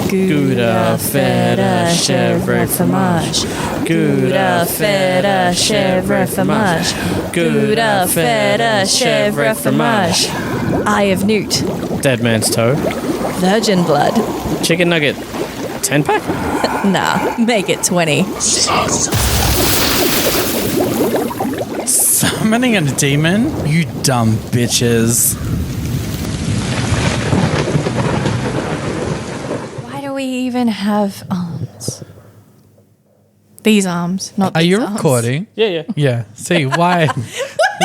Gouda, feta, chèvre, fromage. Gouda, feta, chèvre, fromage. Gouda, feta, chèvre, fromage. Eye of newt. Dead man's toe. Virgin blood. Chicken nugget. 10-pack? Nah, make it 20. Summoning a demon? You dumb bitches. Why do we even have arms? These arms, not Are these you arms. recording? Yeah. Yeah. See, why?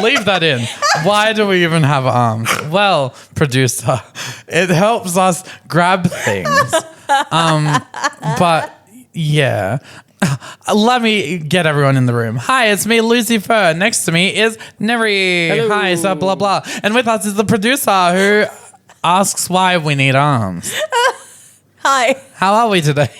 Leave that in. Why do we even have arms? Well, producer, it helps us grab things. But yeah. Let me get everyone in the room. Hi, it's me, Lucy-Furr. Next to me is Nery. Hello. Hi, so blah, blah. And with us is the producer who asks why we need arms. Hi. How are we today?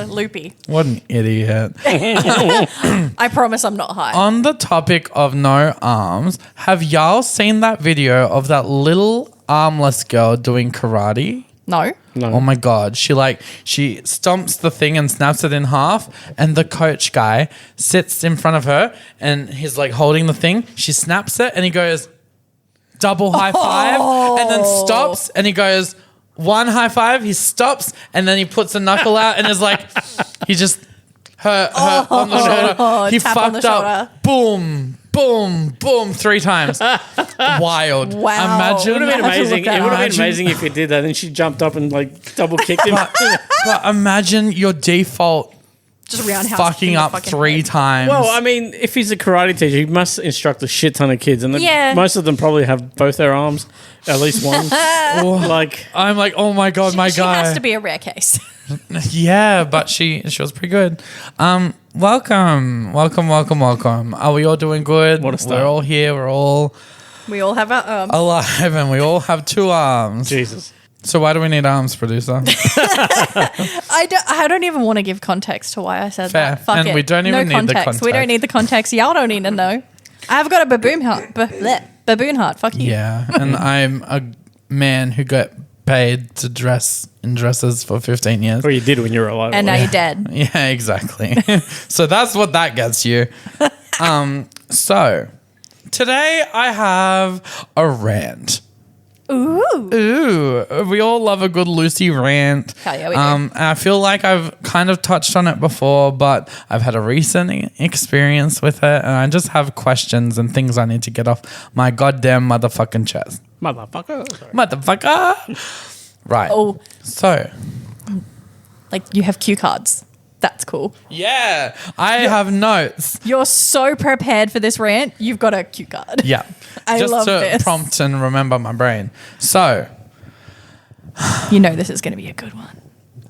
Loopy. What an idiot. I promise I'm not high. On the topic of no arms, have y'all seen that video of that little armless girl doing karate? No. Oh my God. She stomps the thing and snaps it in half, and the coach guy sits in front of her and he's like holding the thing. She snaps it and he goes, double high five, and then stops and he goes, one high five, he stops, and then he puts a knuckle out and is like, he just, her on the shoulder. He tap on the fucked up. shoulder. Boom, boom, boom, 3 times. Wild. Wow. Imagine. It would have been amazing. look It that would have been up. amazing if he did that. Then she jumped up and like double kicked him. But imagine your default Just roundhouse. fucking in the up fucking 3 head. times. Well, I mean, if he's a karate teacher, he must instruct a shit ton of kids, and Yeah. most of them probably have both their arms, at least one. Like, I'm like, oh my God, my She guy. has to be a rare case. Yeah, but she was pretty good. Welcome. Are we all doing good? What a start. We're all here. We're all We all have our arms. alive, and we all have 2 arms. Jesus. So why do we need arms, producer? I don't even want to give context to why I said Fair. that. Fuck And it. we don't even no need the context. We don't context. need the context. Y'all don't need to know. I've got a baboon heart. Baboon heart. Fuck you. Yeah, and I'm a man who got paid to dress in dresses for 15 years. Or you did when you were alive. And now you're dead. Yeah, exactly. So that's what that gets you. So today I have a rant. Ooh, we all love a good Lucy rant. Hell yeah, we do. And I feel like I've kind of touched on it before, but I've had a recent experience with it, and I just have questions and things I need to get off my goddamn motherfucking chest. Motherfucker. Sorry. Motherfucker. Right. Oh, So, like you have cue cards. That's cool. yeah, I have notes. You're so prepared for this rant. You've got a cue card. Yeah. I just love to this. prompt and remember my brain. So, You know this is going to be a good one.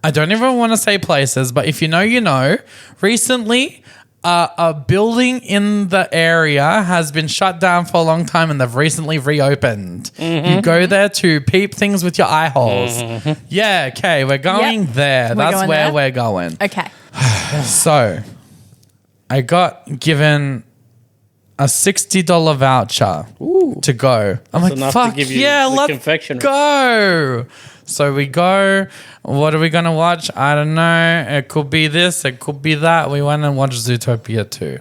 I don't even want to say places, but if you know, you know. Recently, a building in the area has been shut down for a long time, and they've recently reopened. You go there to peep things with your eye holes. Yeah, okay, we're going Yep. there. We're That's going where there? we're going. Okay. So, I got given a $60 voucher to go. I'm like, enough to fuck give you yeah, the let's confectionery. go. So we go. What are we going to watch? I don't know. It could be this. It could be that. We went and watched Zootopia 2.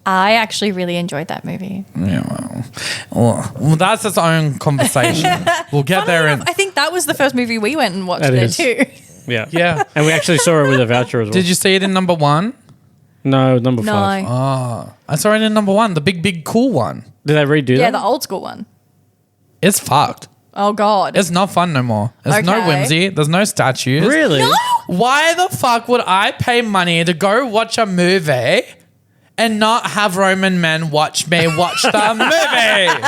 I actually really enjoyed that movie. Yeah, well, that's its own conversation. We'll get there. I think that was the first movie we went and watched That there is. too. Yeah. Yeah. And we actually saw it with a voucher as well. Did you see it in number 1? No, number No. 5. I saw it in number 1, the big, cool one. Did they redo Yeah, that? the old school one. It's fucked. Oh God. It's not fun no more. There's no Okay. whimsy. There's no statues. Really? No. Why the fuck would I pay money to go watch a movie and not have Roman men watch me watch the movie?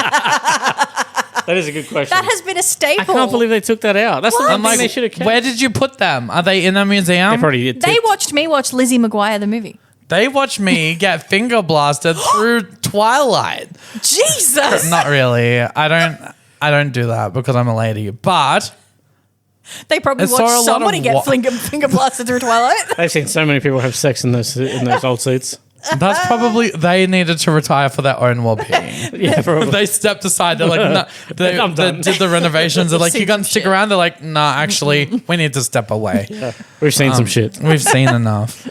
That is a good question. That has been a staple. I can't believe they took that out. That's the What? one I'm thing like, they should have kept. where did you put them? Are they in a museum? They probably did. They watched me watch Lizzie McGuire the movie. They watched me get finger blasted through Twilight. Jesus. Not really. I don't do that because I'm a lady. But They probably I saw a lot watched somebody of get finger blasted through Twilight. They've seen so many people have sex in those old seats. That's probably they needed to retire for their own well-being. Yeah, probably. They stepped aside. They're like, no. They did the renovations. They're like, you gonna stick around? They're like, nah, actually, we need to step away. Yeah. We've seen some shit. We've seen enough.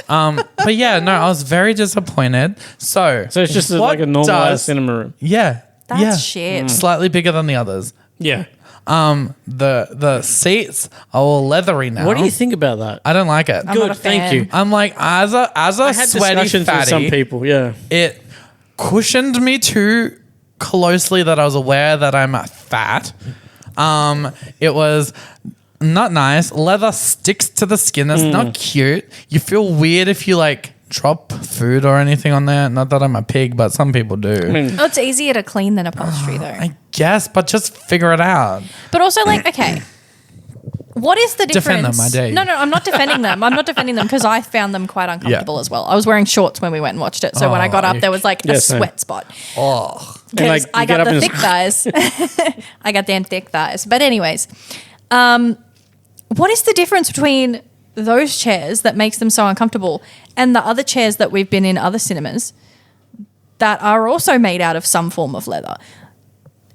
But yeah, no, I was very disappointed. So So it's just like a normalized cinema room. Yeah. That's shit. Slightly bigger than the others. Yeah. The seats are all leathery now. What do you think about that? I don't like it. I'm not a Thank fan. you. I'm like, as a I had sweaty discussions with fatty, some people. Yeah. it cushioned me too closely that I was aware that I'm fat. It was not nice. Leather sticks to the skin. That's not cute. You feel weird if you like drop food or anything on there. Not that I'm a pig, but some people do. Oh, it's easier to clean than upholstery, though. I guess, but just figure it out. But also, like, okay, what is the difference? Defend them, I dare you. No, I'm not defending them. I'm not defending them because I found them quite uncomfortable as well. I was wearing shorts when we went and watched it, so when I got up, there was like a same. sweat spot. Oh, And, like, Because you I get got up the and thick thighs. I got damn thick thighs. But anyways, what is the difference between those chairs that makes them so uncomfortable and the other chairs that we've been in other cinemas that are also made out of some form of leather?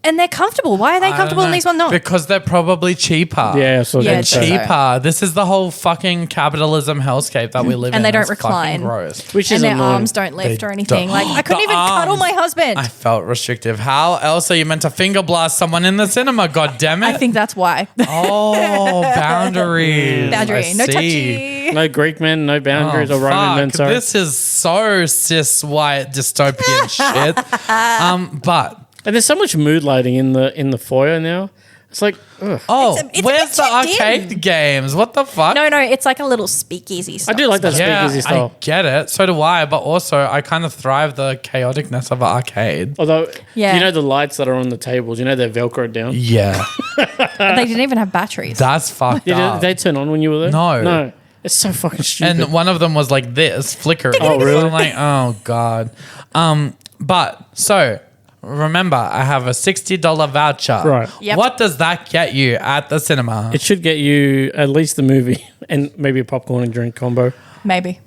And they're comfortable. Why are they comfortable and these ones not? Because they're probably cheaper. Yeah. So Yeah, that's it's Cheaper. This is the whole fucking capitalism hellscape that we live in. And they don't It's fucking recline. gross. which and is their annoying. arms don't lift They or anything. don't. Like I couldn't The even cuddle arms. my husband. I felt restrictive. How else are you meant to finger blast someone in the cinema? God damn it! I think that's why. Oh, boundaries. Boundary. I No see. touchy. No Greek men, no boundaries, Oh, or Roman men. fuck. Sorry. This is so cis white dystopian shit. But And there's so much mood lighting in the foyer now. It's like, ugh. It's a where's bit the checked arcade games? What the fuck? No, it's like a little speakeasy I stuff. do like that Yeah, speakeasy I style. get it. So do I. But also, I kind of thrive the chaoticness of an arcade. Although, Yeah. you know the lights that are on the tables, you know they're Velcroed down. Yeah, They didn't even have batteries. that's fucked Did up. they turn on when you were there? No. No. It's so fucking stupid. And one of them was like this, flickering. Oh, really? So I'm like, oh god. But so remember, I have a $60 voucher. Right. Yep. What does that get you at the cinema? It should get you at least the movie and maybe a popcorn and drink combo. Maybe.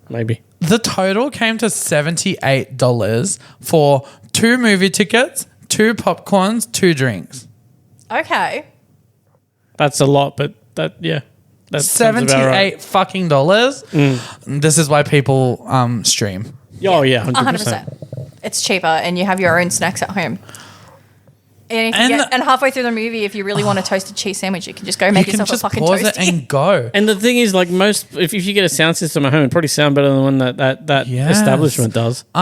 Maybe. The total came to $78 for 2 movie tickets, 2 popcorns, 2 drinks. Okay. That's a lot, but yeah. That sounds about right. $78 fucking dollars. This is why people stream. Oh, yeah, 100%. 100%. It's cheaper and you have your own snacks at home. And halfway through the movie, if you really want a toasted cheese sandwich, you can just go make You can yourself a just fucking pause toasty. it and go. And the thing is, like if you get a sound system at home, it'd probably sound better than the one that Yes. establishment does. Yeah.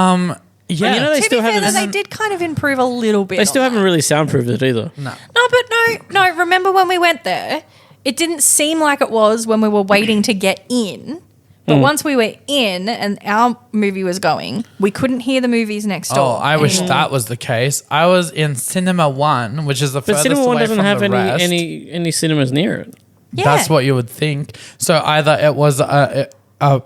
And you know they To still be fair, haven't. though, they did kind of improve a little bit. They still on haven't that. really soundproofed it either. No. No, but no. Remember when we went there? It didn't seem like it was when we were waiting to get in. But once we were in and our movie was going, we couldn't hear the movies next door. Oh, I wish anymore. that was the case. I was in Cinema 1, which is the But furthest Cinema away One doesn't from have the rest. any cinemas near it. Yeah. That's what you would think. So either it was a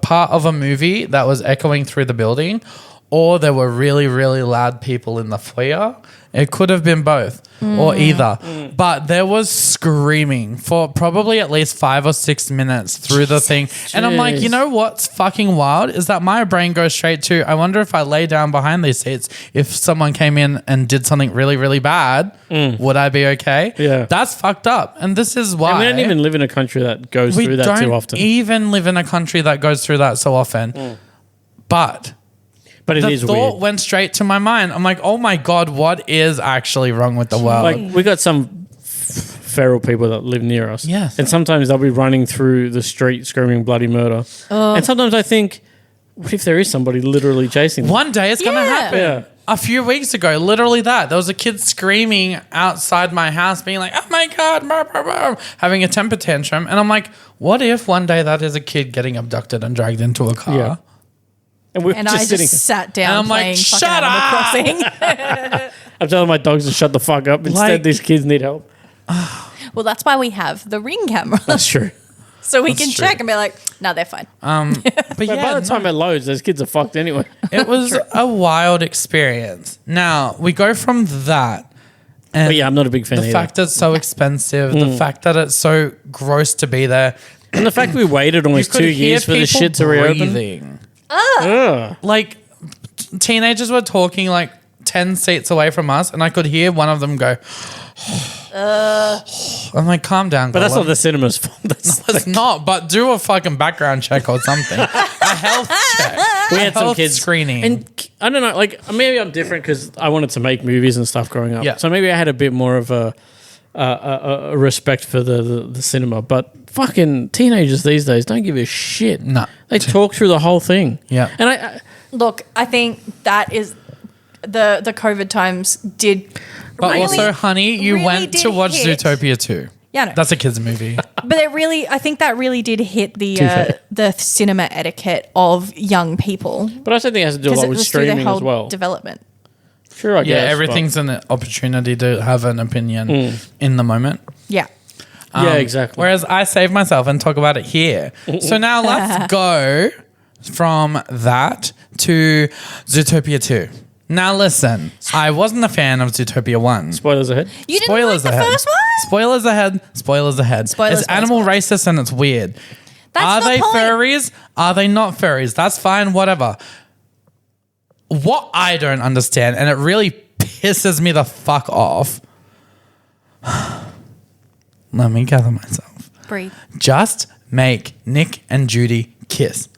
part of a movie that was echoing through the building, or there were really, really loud people in the foyer. It could have been both or either. But there was screaming for probably at least 5 or 6 minutes through the thing. And I'm like, Jeez. you know what's fucking wild is that my brain goes straight to, I wonder if I lay down behind these seats, if someone came in and did something really, really bad, would I be okay? Yeah. That's fucked up. And this is why. And we don't even live in a country that goes We through that don't too often. even live in a country that goes through that so often. But But it the is thought weird. went straight to my mind. I'm like, oh my God, what is actually wrong with the world? Like we got some feral people that live near us. Yes. And sometimes they'll be running through the street screaming bloody murder. And sometimes I think, what if there is somebody literally chasing them? One day it's going to Yeah. happen. Yeah. A few weeks ago, literally that. There was a kid screaming outside my house, being like, oh my God, blah, blah, blah, having a temper tantrum. And I'm like, what if one day that is a kid getting abducted and dragged into a car? Yeah. And we're And just I sitting. just sat down And I'm like, playing fucking shut Animal up! Crossing. I'm telling my dogs to shut the fuck up. Instead, Like- these kids need help. Well, that's why we have the Ring camera. That's true. So we That's can true. check and be like, no, they're fine. But But yeah, by the time it loads, those kids are fucked anyway. it was a wild experience. Now, we go from that. And But yeah, I'm not a big fan the either. fact that it's so expensive, the fact that it's so gross to be there. And the fact we waited almost You could 2 hear years for the people shit to reopen. breathing. Ugh. Like teenagers were talking like 10 seats away from us, and I could hear one of them go. I'm like, calm down. But that's Colin. not the cinema's fault. It's not, but do a fucking background check or something. A health check. We had some Health kids screening. and I don't know. Like maybe I'm different because I wanted to make movies and stuff growing up. Yeah. So maybe I had a bit more of a respect for the cinema. But fucking teenagers these days don't give a shit. No. They talk through the whole thing. Yeah. And I Look, I think that is the COVID times did. But really- also, honey, you really went to did watch hit- Zootopia 2. Yeah, I know. That's a kid's movie. But I think that really did hit fair. the cinema etiquette of young people but I also think it has to do a because lot it with was through their streaming whole as well. development. Sure, I guess. Yeah, everything's an opportunity to have an opinion in the moment. Yeah. Yeah, exactly. Whereas I save myself and talk about it here. So now let's go from that to Zootopia 2. Now listen, I wasn't a fan of Zootopia 1. Spoilers ahead. You didn't Spoilers like the ahead. First one? Spoilers ahead. Spoilers ahead. Spoilers, It's animal spoilers. racist and it's weird. That's Are the they point. furries? Are they not furries? That's fine, whatever. What I don't understand, and it really pisses me the fuck off. Let me gather myself. Breathe. Just make Nick and Judy kiss.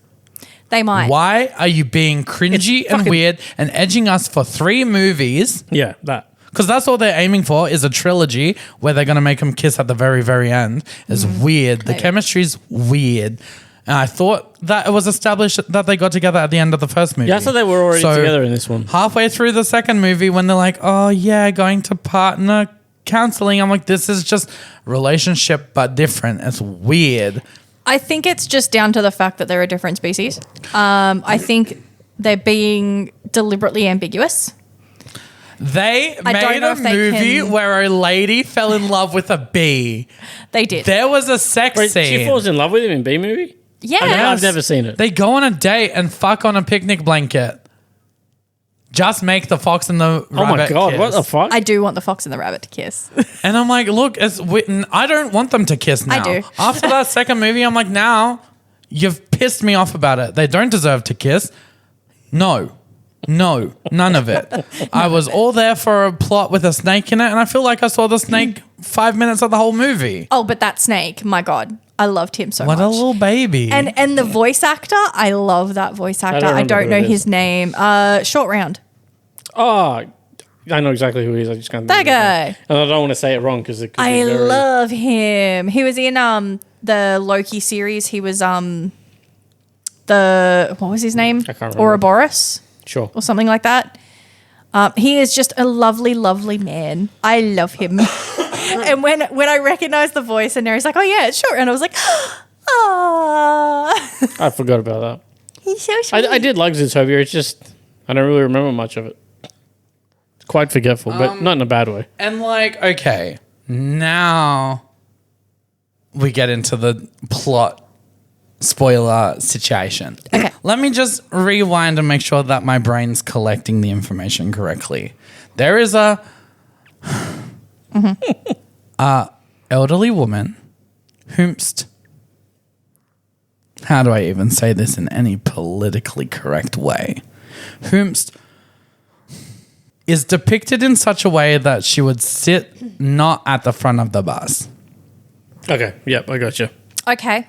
They might. Why are you being cringy It's and fucking- weird and edging us for 3 movies? Yeah, that. Because that's all they're aiming for is a trilogy where they're going to make them kiss at the very, very end. It's weird. The Maybe. chemistry's weird. And I thought that it was established that they got together at the end of the first movie. Yeah, I thought they were already So, together in this one. Halfway through the second movie when they're like, oh, yeah, going to partner counseling. I'm like, this is just relationship but different. It's weird. I think it's just down to the fact that they're a different species. I think they're being deliberately ambiguous. They I don't made know a if they movie can- where a lady fell in love with a bee. They did. There was a sex Wait, scene. she falls in love with him in B movie? Yeah. I've never seen it. They go on a date and fuck on a picnic blanket. Just make the fox and the Oh rabbit my god, kiss. what the fuck? I do want the fox and the rabbit to kiss. And I'm like, look, I don't want them to kiss now. I do. After that second movie, I'm like, now you've pissed me off about it. They don't deserve to kiss. No, none of it. I was all there for a plot with a snake in it, and I feel like I saw the snake 5 minutes of the whole movie. Oh, but that snake, my God. I loved him so What much. a little baby. And the voice actor, I love that voice actor. I remember don't who know it is. his name. Short Round. Oh, I know exactly who he is. I just can't That think of his name. guy. And I don't want to say it wrong because I love him. He was in the Loki series. He was what was his name? I can't remember. Ouroboros Sure. or something like that. He is just a lovely, lovely man. I love him. And when I recognized the voice and Nery's like, oh yeah, it's Short Round, I was like, oh, I forgot about that. he's so sweet. I did like Zootopia. It's just, I don't really remember much of it. It's quite forgetful, but not in a bad way. And like, okay, now we get into the plot spoiler situation. Okay. Let me just rewind and make sure that my brain's collecting the information correctly. There is a elderly woman whomst. How do I even say this in any politically correct way? Whomst is depicted in such a way that she would sit not at the front of the bus. Okay, yep, I got you. Okay.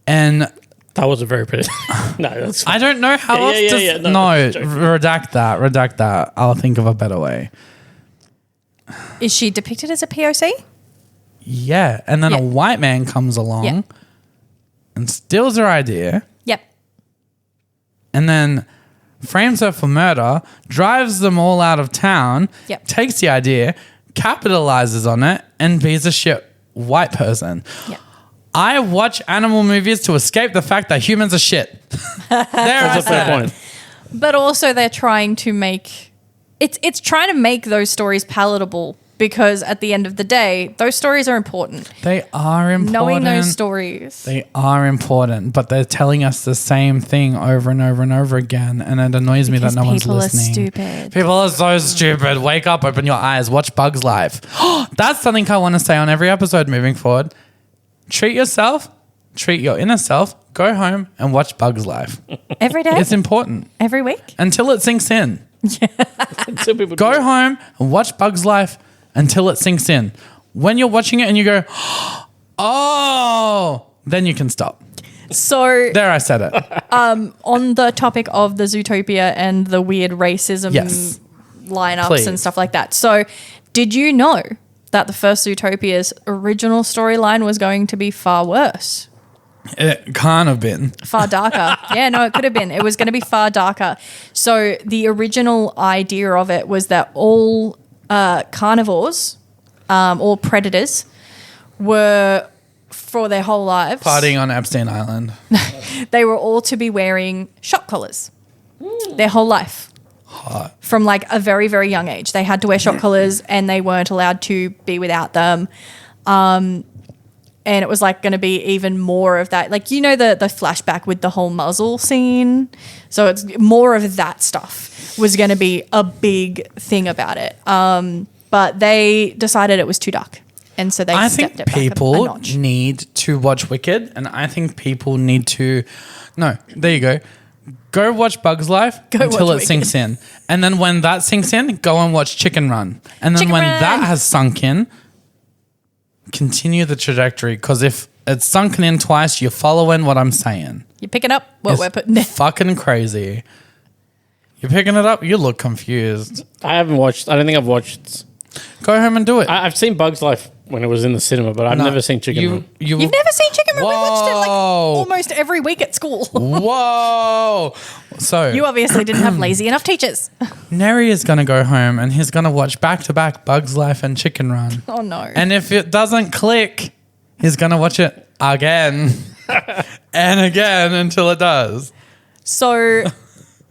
And That was a very pretty. No, that's fine. I don't know how else Yeah, to... yeah, No, no, that's a joke. redact that. I'll think of a better way. Is she depicted as a POC? Yeah, and then Yeah. a white man comes along Yeah. and steals her idea Yep. and then frames her for murder, drives them all out of town, Yep. takes the idea, capitalizes on it, and be's a shit white person. Yep. I watch animal movies to escape the fact that humans are shit. That's a fair point. But also they're trying to make it's trying to make those stories palatable because at the end of the day, those stories are important. They are important. Knowing those stories. They are important, but they're telling us the same thing over and over and over again, and it annoys me that Because no one's people are listening. stupid. People are so stupid. Wake up, open your eyes, watch Bugs Life. That's something I want to say on every episode moving forward. Treat yourself, treat your inner self Go home and watch Bug's Life. Every day? It's important Every week? until it sinks in. Until people Go do it. home and watch Bug's Life until it sinks in. When you're watching it and you go, oh, then you can stop. So There, I said it. on the topic of the Zootopia and the weird racism Yes. lineups Please. and stuff like that. So did you know that the first Zootopia's original storyline was going to be far worse? It can't have been. Far darker. Yeah, no, it could have been. It was going to be far darker. So the original idea of it was that all carnivores, all predators, were for their whole lives. Partying on Epstein Island. They were all to be wearing shock collars their whole life. Hot. From like a very, very young age. They had to wear shock collars and they weren't allowed to be without them. And it was like going to be even more of that. Like, you know, the flashback with the whole muzzle scene. So it's more of that stuff was going to be a big thing about it. But they decided it was too dark. And so they I stepped think it back a people notch. need to watch Wicked, and I think people need to. No, there you go. Go watch Bug's Life until watch it Wicked. sinks in, and then when that sinks in, go and watch Chicken Run, and then Chicken when Run. that has sunk in, continue the trajectory. Because if it's sunken in twice, you're following what I'm saying. You're picking up what It's we're putting there. fucking crazy. You're picking it up. You look confused. I haven't watched. I don't think I've watched. Go home and do it. I've seen Bug's Life when it was in the cinema, but I've No, never seen Chicken Run. You've never seen Chicken Run? We watched it like Whoa. almost every week at school. Whoa! So You obviously didn't have lazy enough teachers. Nery is going to go home and he's going to watch back-to-back Bug's Life and Chicken Run. Oh, no. And if it doesn't click, he's going to watch it again and again until it does. So,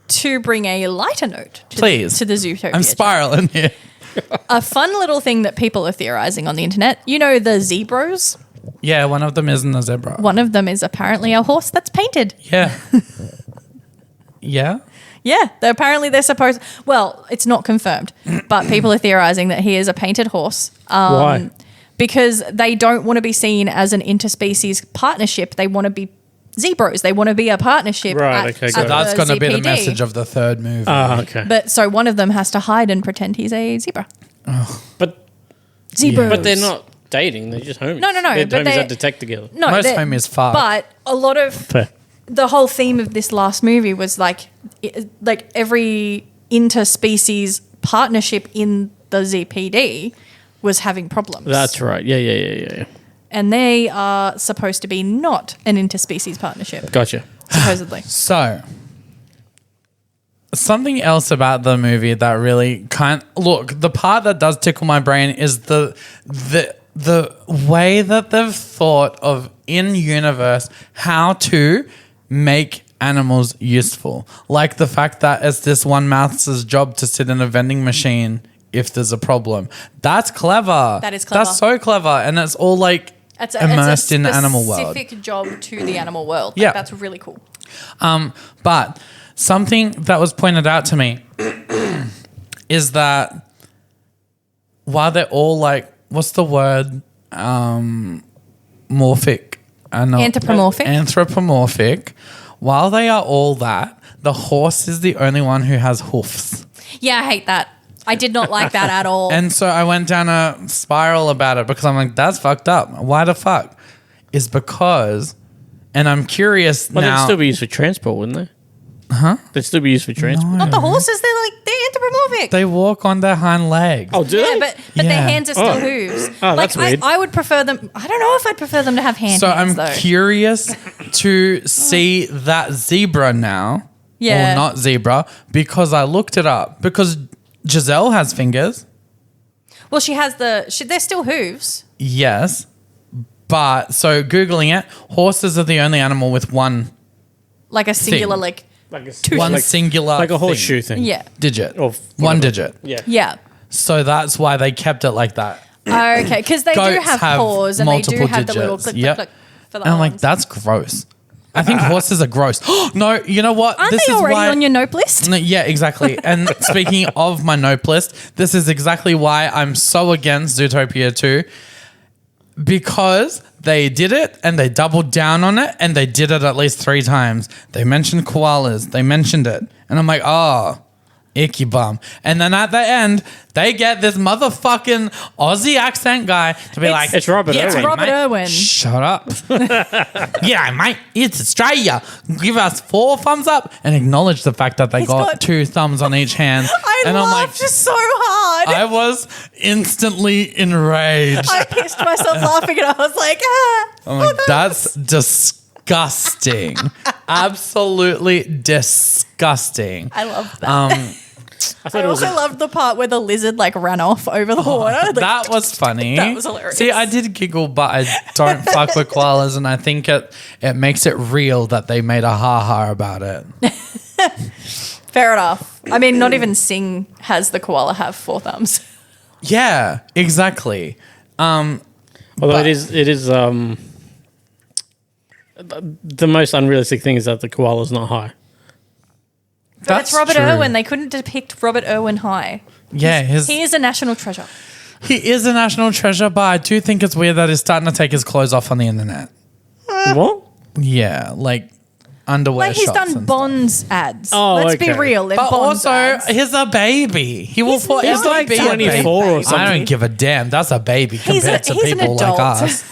to bring a lighter note Please. to the Zootopia, I'm spiraling here. a fun little thing that people are theorizing on the internet, you know the zebras? Yeah, one of them isn't a zebra. One of them is apparently a horse that's painted. Yeah. Yeah? Yeah, they're supposed... Well, it's not confirmed, but people are theorizing that he is a painted horse. Why? Because they don't want to be seen as an interspecies partnership. They want to be zebras. They want to be a partnership. Right, okay, got it. That's going to be the ZPD. message of the third movie. Okay. But so one of them has to hide and pretend he's a zebra. But Zebras. but they're not dating. They're just homies. No, no, no, They're but homies they- that detect together. No, Most they're- homies fuck. But a lot of Fair. the whole theme of this last movie was like every interspecies partnership in the ZPD was having problems. That's right. Yeah. And they are supposed to be not an interspecies partnership, Gotcha. supposedly. So, something else about the movie that really look, the part that does tickle my brain is the way that they've thought of in universe how to make animals useful. Like the fact that it's this one mouse's job to sit in a vending machine if there's a problem. That's clever. That is clever. That's so clever, and it's all like immersed in the animal world. Specific job to the animal world. Like, Yeah. that's really cool. But something that was pointed out to me is that while they're all like, what's the word? Morphic. Anthropomorphic. Anthropomorphic. While they are all that, the horse is the only one who has hoofs. Yeah, I hate that. I did not like that at all. And so I went down a spiral about it because I'm like, that's fucked up. Why the fuck? Is because, and I'm curious Well, they'd now. still be used for transport, wouldn't they? Huh? They'd still be used for transport. Not the horses, they're anthropomorphic. They walk on their hind legs. Oh, do yeah, they? but Yeah. their hands are still Oh. hooves. Oh, like, that's weird. I would prefer them. I don't know if I'd prefer them to have hands. So I'm though. curious to see that zebra now. Yeah. Or not zebra, because I looked it up. Because Giselle has fingers. Well, she has they're still hooves. Yes. But, so Googling it, horses are the only animal with one Like a singular, Thing. like, Like a, singular like a thing. horseshoe thing. yeah. digit. Or one whatever. digit. Yeah. Yeah. So that's why they kept it like that. Okay, because they do Goats have have paws and they do multiple have the little digits. click, Yep. click, click for the And I'm like, arms. that's gross. I think horses are gross. No, you know what? Aren't this they is already why on your nope list? No, yeah, exactly. And speaking of my nope list, this is exactly why I'm so against Zootopia 2. because they did it and they doubled down on it and they did it at least 3 times. They mentioned koalas. They mentioned it. And I'm like, oh, icky bum. And then at the end, they get this motherfucking Aussie accent guy to be like, It's Robert It's Irwin. Robert Irwin. shut up. Yeah, mate, it's Australia. Give us 4 thumbs up and acknowledge the fact that they He's got got- 2 thumbs on each hand. I laughed so hard. I was instantly enraged. I pissed myself laughing and I was like, I'm like, that's disgusting. Absolutely disgusting. I love that. I thought I it was also loved the part where the lizard like ran off over the water. Like, That was funny. That was hilarious. See, I did giggle, but I don't fuck with koalas, and I think it makes it real that they made a ha-ha about it. Fair enough. I mean, not even Sing has the koala have 4 thumbs. Yeah, exactly. Although But- it is the most unrealistic thing is that the koala's not high. But it's Robert true. Irwin. They couldn't depict Robert Irwin high. Yeah, He is a national treasure. he is a national treasure, but I do think it's weird that he's starting to take his clothes off on the internet. What? Yeah, like underwear Like he's shots done and Bonds ads. Oh, Let's okay. be real. They're But Bonds also, ads. he's a baby. He will He's forever not like be a 24 baby. or something. I don't give a damn. That's a baby He's compared to an people like adult. us.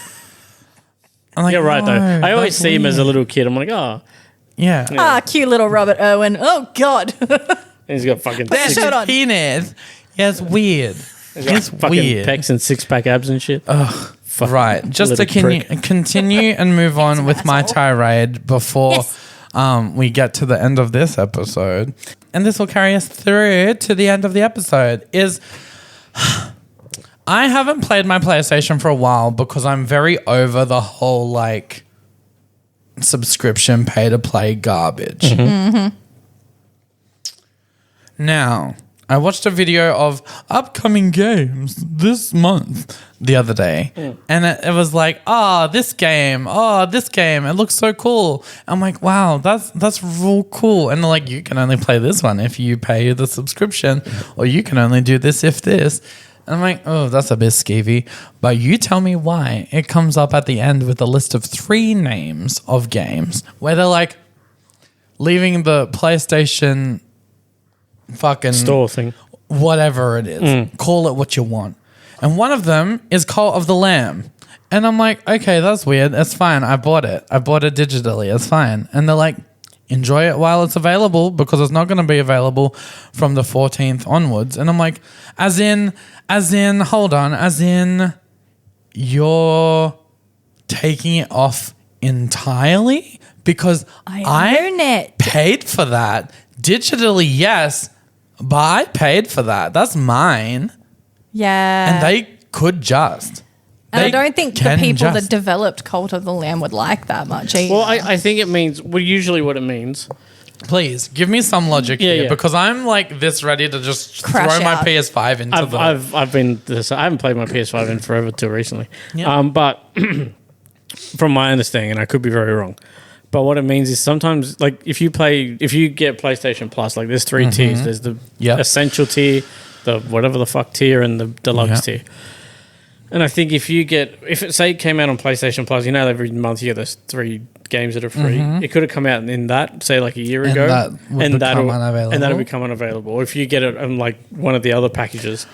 I'm like, You're right, though. no, I always that's see him as a weird. little kid. I'm like, oh. Yeah. Ah, cute little Robert Irwin. Oh, God. And he's got fucking There's six, shirt on. Penis. Yeah, it's weird. It's fucking weird. pecs and 6-pack abs and shit. Fucking Right. Just to little prick. continue and move on with my asshole. tirade before Yes. we get to the end of this episode. And this will carry us through to the end of the episode is I haven't played my PlayStation for a while because I'm very over the whole like subscription pay to play garbage. Now, I watched a video of upcoming games this month the other day, and it was like, this game, it looks so cool. I'm like, wow, that's real cool. And they're like, you can only play this one if you pay the subscription, or you can only do this if this. And I'm like, oh, that's a bit skeevy. But you tell me why it comes up at the end with a list of 3 names of games where they're like leaving the PlayStation fucking Store thing. whatever it is. Call it what you want. And one of them is Cult of the Lamb. And I'm like, okay, that's weird. That's fine. I bought it digitally. It's fine. And they're like, enjoy it while it's available because it's not going to be available from the 14th onwards. And I'm like, as in, you're taking it off entirely? Because I own it. paid for that. Digitally, yes, but I paid for that. That's mine. Yeah. And they could just. And I They don't think the can people just. that developed Cult of the Lamb would like that much either. Well, I think it means, usually what it means. Please, give me some logic Yeah, here yeah. because I'm like this ready to just Crash throw my out. PS5 into the... I've been this. I haven't played my PS5 in forever till recently. Yeah. But from my understanding, and I could be very wrong, but what it means is sometimes like if you get PlayStation Plus, like there's 3 tiers. There's the Yep. essential tier, the whatever the fuck tier, and the deluxe tier. And I think if it say it came out on PlayStation Plus, every month you get those 3 games that are free. It could have come out in that, say like a year And ago, that would become unavailable. and that'll become unavailable. Or if you get it on like one of the other packages,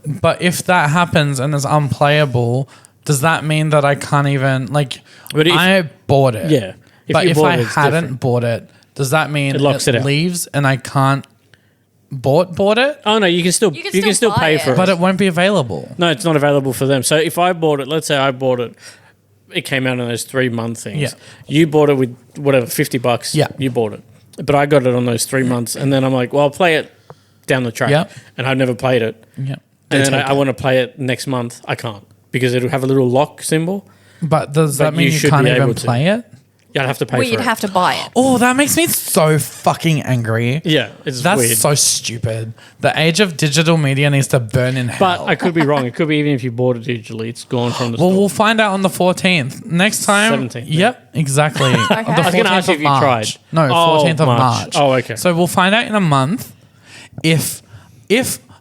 But if that happens and it's unplayable, does that mean that I can't even... Like, But if- I bought it. yeah. But you if bought I it, it's hadn't different. bought it, does that mean It locks it out. leaves and I can't bought it? Oh no, you can still buy pay it. for it. But it won't be available. No, it's not available for them. So if I bought it, let's say I bought it, it came out on those 3-month things. Yeah. You bought it with whatever, $50. Yeah. You bought it. But I got it on those 3 months, and then I'm like, well, I'll play it down the track. Yeah. And I've never played it. Yeah. And then I want to play it next month. I can't because it'll have a little lock symbol. But does that But mean you you should can't be even able to. play it? You'd have to pay well, for you'd it. have to buy it. Oh, that makes me so fucking angry. Yeah, it's That's weird. so stupid. The age of digital media needs to burn in hell. But I could be wrong. It could be even if you bought it digitally, it's gone from the well, store. we'll find out on the 14th. Next time. 17th, Yep, exactly. The I was gonna ask you if you 14th of tried. March. No, Oh, 14th of March. March. Oh, okay. So we'll find out in a month if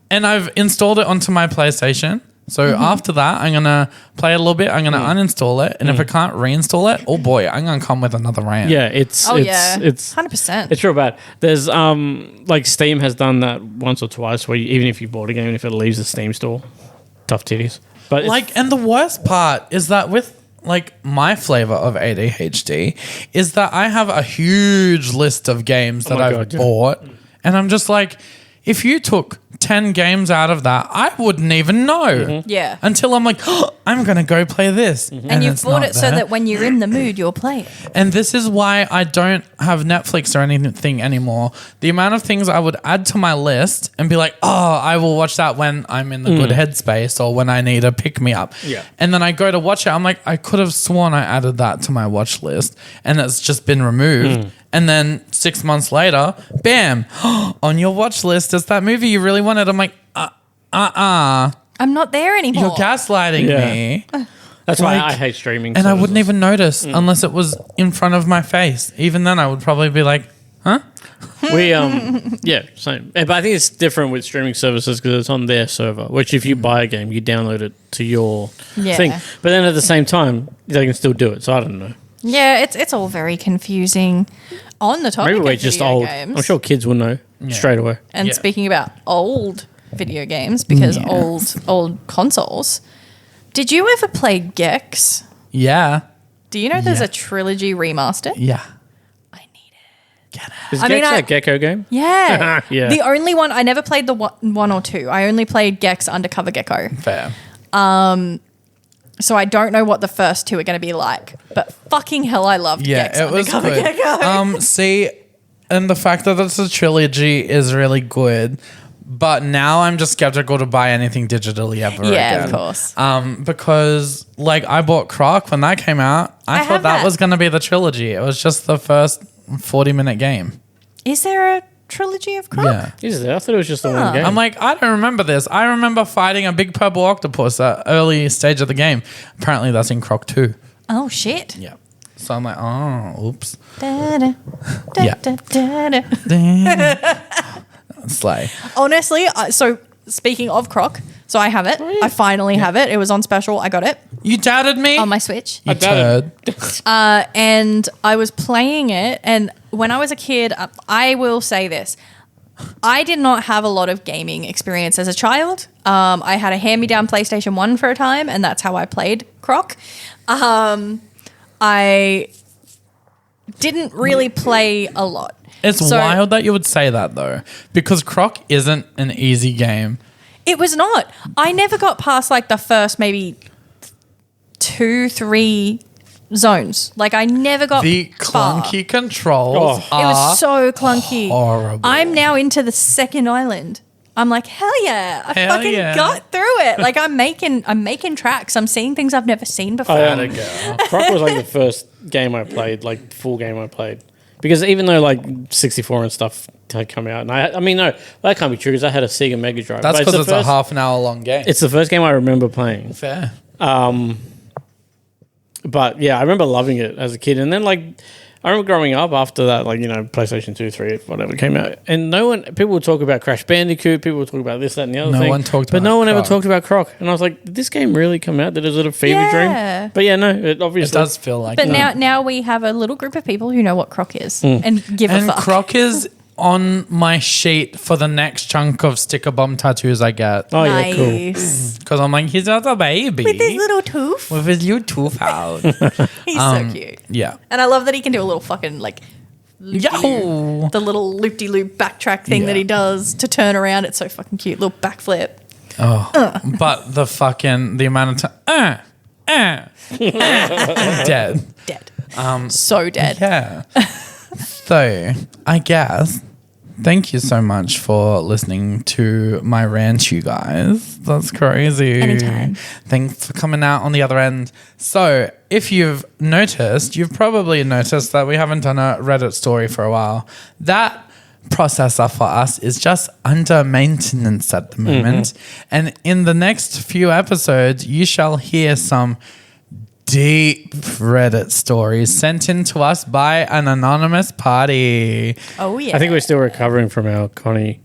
and I've installed it onto my PlayStation. So after that, I'm gonna play a little bit. I'm gonna uninstall it, and if I can't reinstall it, oh boy, I'm gonna come with another rant. Yeah, it's 100%. It's real bad. There's like Steam has done that once or twice where even if you bought a game, if it leaves the Steam store, tough titties. But Like, and the worst part is that with like my flavor of ADHD is that I have a huge list of games that I've bought, and I'm just like, if you took 10 games out of that, I wouldn't even know. Yeah. Until I'm like, oh, I'm going to go play this. And you've bought it so that when you're in the mood, you'll play it. And this is why I don't have Netflix or anything anymore. The amount of things I would add to my list and be like, oh, I will watch that when I'm in the good headspace or when I need a pick-me-up. Yeah. And then I go to watch it. I'm like, I could have sworn I added that to my watch list and it's just been removed. And then 6 months later, bam, on your watch list is that movie you really wanted. I'm like, I'm not there anymore. you're gaslighting me. that's why like- I hate streaming. And I services. wouldn't even notice unless it was in front of my face. Even then, I would probably be like, huh? We yeah, same. But I think it's different with streaming services because it's on their server. Which if you buy a game, you download it to your thing. But then at the same time, they can still do it. So I don't know. Yeah, it's all very confusing. On the topic Maybe we're of just video old. games, I'm sure kids will know straight away. and Yeah. speaking about old video games, because old consoles. Did you ever play Gex? Yeah. Do you know there's Yeah. a trilogy remaster? Yeah. I need it. Is I mean, Gex I- that Gecko game? Yeah. Yeah. The only one, I never played the one or two. I only played Gex Undercover Gecko. Fair. So I don't know what the first two are going to be like. But fucking hell, I loved Yeah, Gex it was Undercover good. Gecko. See, and the fact that it's a trilogy is really good. But now I'm just skeptical to buy anything digitally ever Yeah, again. of course. Because like I bought Croc when that came out. I have thought that that. was going to be the trilogy. It was just the first 40-minute game. Is there a trilogy of Croc? Yeah. Is there? I thought it was just the one game. I'm like, I don't remember this. I remember fighting a big purple octopus at early stage of the game. Apparently that's in Croc 2. Oh, shit. Yeah. So I'm like, oh, oops. Da-da, Yeah. da-da-da-da. Slay. Honestly, so speaking of Croc, so I have it. I finally have it. It was on special. I got it You doubted me? on my Switch. you turd. And I was playing it. And when I was a kid, I will say this. I did not have a lot of gaming experience as a child. I had a hand-me-down PlayStation 1 for a time, and that's how I played Croc. I didn't really play a lot. It's So- wild that you would say that though, because Croc isn't an easy game. It was not. I never got past like the first maybe 2-3 zones. Like I never got The far. clunky controls Oh. It are was so clunky. horrible. I'm now into the second island. I'm like, hell yeah. I Hell fucking yeah. got through it. Like I'm making tracks. I'm seeing things I've never seen before. Croc was like the first game I played, like full game I played. Because even though like 64 and stuff had come out, and I mean, no, that can't be true because I had a Sega Mega Drive. That's But because it's the a first- half an hour long game. It's the first game I remember playing. fair. But yeah, I remember loving it as a kid. And then like, I remember growing up after that, like, you know, PlayStation 2, 3, whatever came out. And people would talk about Crash Bandicoot. People would talk about this, that, and the other No thing. one talked But about no one ever Croc. talked about Croc. And I was like, did this game really come out? Did it a fever Yeah. dream? But yeah, no, it It obviously does feel like But that. now we have a little group of people who know what Croc is and give a And fuck. Croc is on my sheet for the next chunk of sticker bomb tattoos I get. Oh, yeah, cool. Nice. Because I'm like, he's not a baby. With his little tooth. With his little tooth out. He's so cute. Yeah. And I love that he can do a little fucking like Yahoo! the little loop-de-loop backtrack thing Yeah. that he does to turn around. It's so fucking cute. Little backflip. But the amount of time. Dead. Dead. So dead. Yeah. So, I guess, thank you so much for listening to my rant, you guys. That's crazy. Anytime. Thanks for coming out on the other end. So, if you've noticed, you've probably noticed that we haven't done a Reddit story for a while. That processor for us is just under maintenance at the moment. And in the next few episodes, you shall hear some deep Reddit stories sent in to us by an anonymous party. Oh yeah. I think we're still recovering from our Connie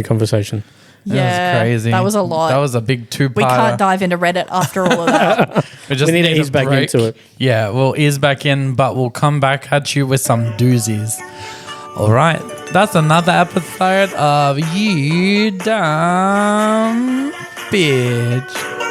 conversation. Yeah, crazy. that was a lot. That was a big two-parter. We can't dive into Reddit after all of that. We just We need to need ease a back break. into it. Yeah, we'll ease back in, but we'll come back at you with some doozies. All right, that's another episode of You Dumb Bitch.